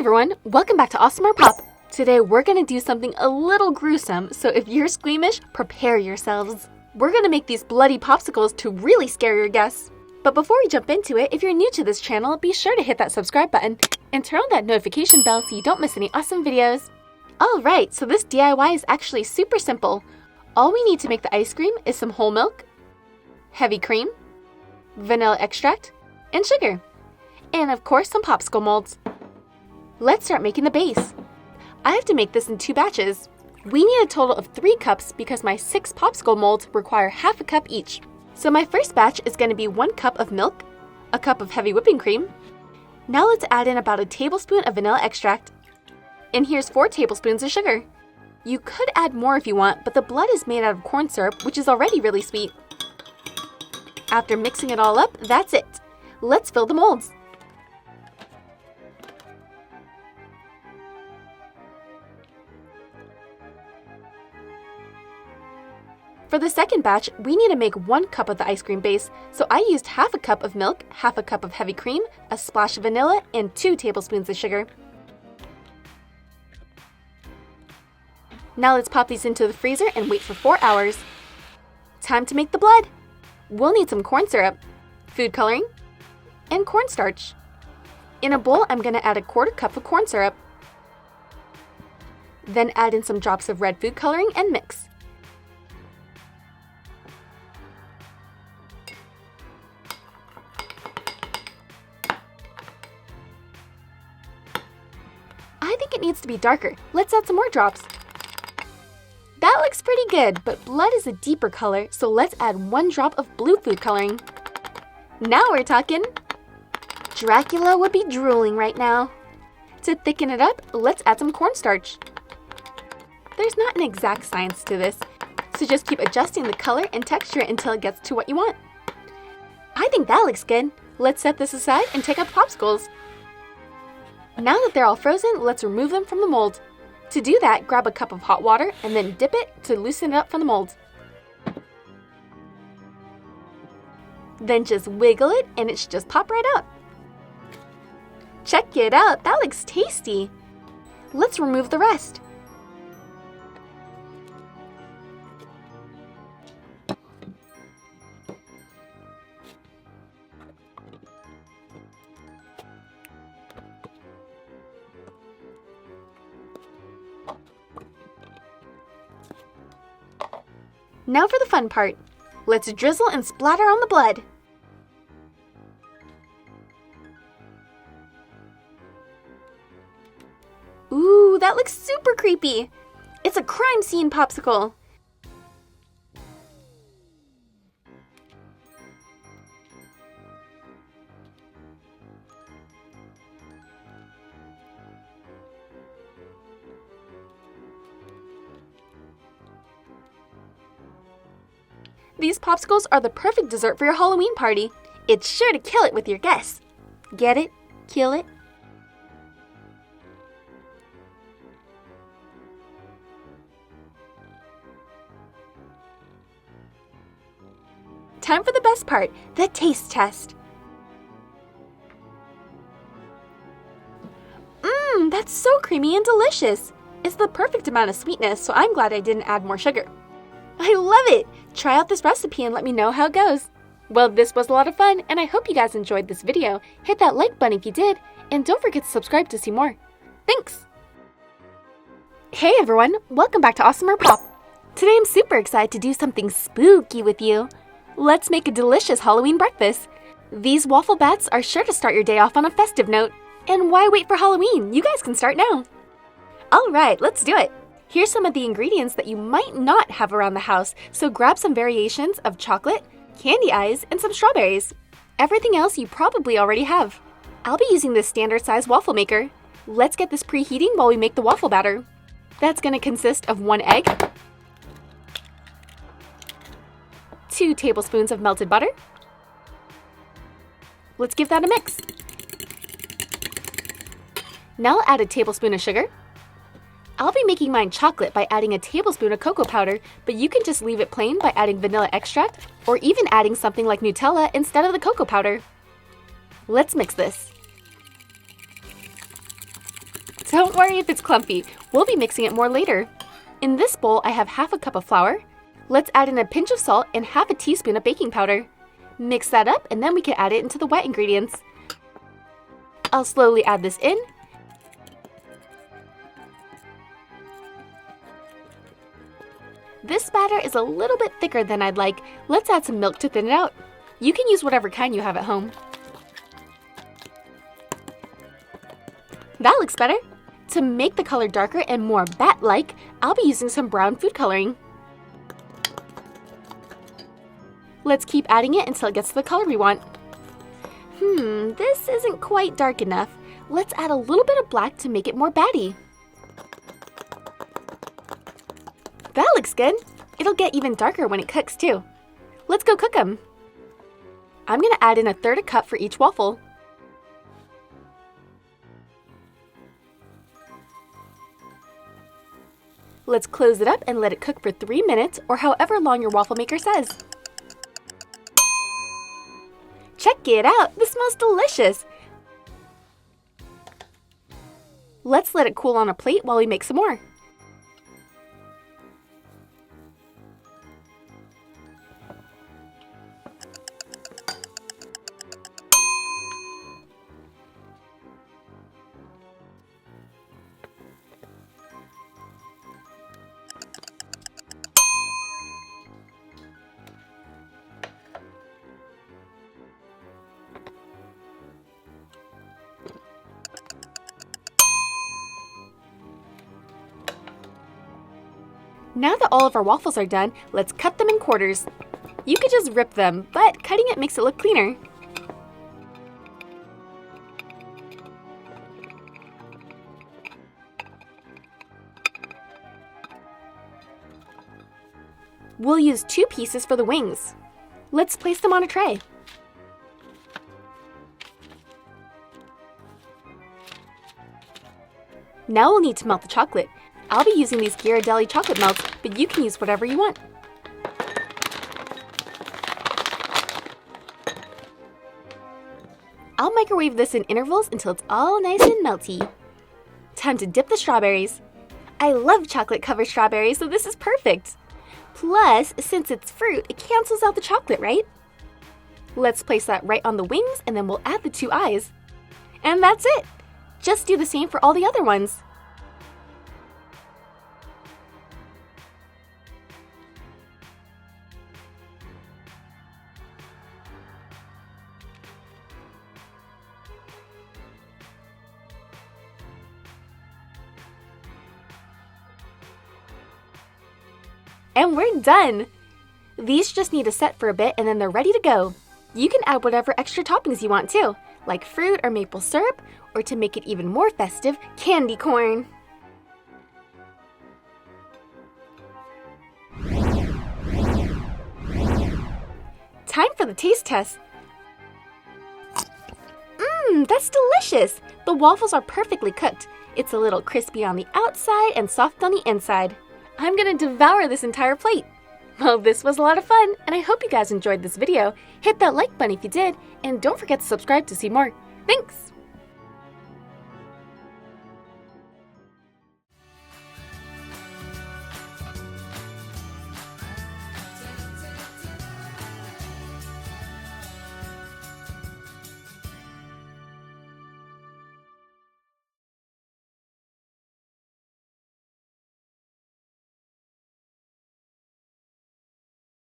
everyone, welcome back to AWESMR Pop. Today we're going to do something a little gruesome, so if you're squeamish, prepare yourselves. We're going to make these bloody popsicles to really scare your guests. But before we jump into it, if you're new to this channel, be sure to hit that subscribe button and turn on that notification bell so you don't miss any awesome videos. Alright, so this DIY is actually super simple. All we need to make the ice cream is some whole milk, heavy cream, vanilla extract, and sugar. And of course some popsicle molds. Let's start making the base. I have to make this in 2 batches. We need a total of 3 cups because my 6 popsicle molds require half a cup each. So my first batch is going to be 1 cup of milk, a cup of heavy whipping cream. Now let's add in about a tablespoon of vanilla extract. And here's 4 tablespoons of sugar. You could add more if you want, but the blood is made out of corn syrup, which is already really sweet. After mixing it all up, that's it. Let's fill the molds. For the second batch, we need to make 1 cup of the ice cream base, so I used half a cup of milk, half a cup of heavy cream, a splash of vanilla, and 2 tablespoons of sugar. Now let's pop these into the freezer and wait for 4 hours. Time to make the blood. We'll need some corn syrup, food coloring, and cornstarch. In a bowl, I'm going to add a 1/4 cup of corn syrup. Then add in some drops of red food coloring and mix. I think it needs to be darker. Let's add some more drops. That looks pretty good, but blood is a deeper color, so let's add 1 drop of blue food coloring. Now we're talking! Dracula would be drooling right now. To thicken it up, let's add some cornstarch. There's not an exact science to this, so just keep adjusting the color and texture until it gets to what you want. I think that looks good. Let's set this aside and take out the popsicles. Now that they're all frozen, let's remove them from the mold. To do that, grab a cup of hot water and then dip it to loosen it up from the mold. Then just wiggle it and it should just pop right out. Check it out, that looks tasty. Let's remove the rest. Now for the fun part. Let's drizzle and splatter on the blood. Ooh, that looks super creepy. It's a crime scene popsicle. These popsicles are the perfect dessert for your Halloween party. It's sure to kill it with your guests. Get it? Kill it? Time for the best part, the taste test. That's so creamy and delicious. It's the perfect amount of sweetness, so I'm glad I didn't add more sugar. I love it! Try out this recipe and let me know how it goes. Well, this was a lot of fun, and I hope you guys enjoyed this video. Hit that like button if you did, and don't forget to subscribe to see more. Thanks! Hey everyone, welcome back to AWESMR Pop. Today I'm super excited to do something spooky with you. Let's make a delicious Halloween breakfast. These waffle bats are sure to start your day off on a festive note. And why wait for Halloween? You guys can start now. Alright, let's do it! Here's some of the ingredients that you might not have around the house, so grab some variations of chocolate, candy eyes, and some strawberries. Everything else you probably already have. I'll be using this standard size waffle maker. Let's get this preheating while we make the waffle batter. That's going to consist of 1 egg, 2 tablespoons of melted butter. Let's give that a mix. Now I'll add a tablespoon of sugar. I'll be making mine chocolate by adding a tablespoon of cocoa powder, but you can just leave it plain by adding vanilla extract or even adding something like Nutella instead of the cocoa powder. Let's mix this. Don't worry if it's clumpy. We'll be mixing it more later. In this bowl, I have half a cup of flour. Let's add in a pinch of salt and half a teaspoon of baking powder. Mix that up and then we can add it into the wet ingredients. I'll slowly add this in. This batter is a little bit thicker than I'd like. Let's add some milk to thin it out. You can use whatever kind you have at home. That looks better. To make the color darker and more bat-like, I'll be using some brown food coloring. Let's keep adding it until it gets to the color we want. This isn't quite dark enough. Let's add a little bit of black to make it more batty. That looks good. It'll get even darker when it cooks too. Let's go cook them. I'm gonna add in 1/3 cup for each waffle. Let's close it up and let it cook for 3 minutes or however long your waffle maker says. Check it out! This smells delicious! Let's let it cool on a plate while we make some more. Now that all of our waffles are done, let's cut them in quarters. You could just rip them, but cutting it makes it look cleaner. We'll use 2 pieces for the wings. Let's place them on a tray. Now we'll need to melt the chocolate. I'll be using these Ghirardelli chocolate melts, but you can use whatever you want. I'll microwave this in intervals until it's all nice and melty. Time to dip the strawberries. I love chocolate-covered strawberries, so this is perfect. Plus, since it's fruit, it cancels out the chocolate, right? Let's place that right on the wings, and then we'll add the 2 eyes. And that's it! Just do the same for all the other ones. And we're done! These just need to set for a bit and then they're ready to go. You can add whatever extra toppings you want too, like fruit or maple syrup, or to make it even more festive, candy corn. Time for the taste test. That's delicious! The waffles are perfectly cooked. It's a little crispy on the outside and soft on the inside. I'm gonna devour this entire plate. Well, this was a lot of fun, and I hope you guys enjoyed this video. Hit that like button if you did, and don't forget to subscribe to see more. Thanks!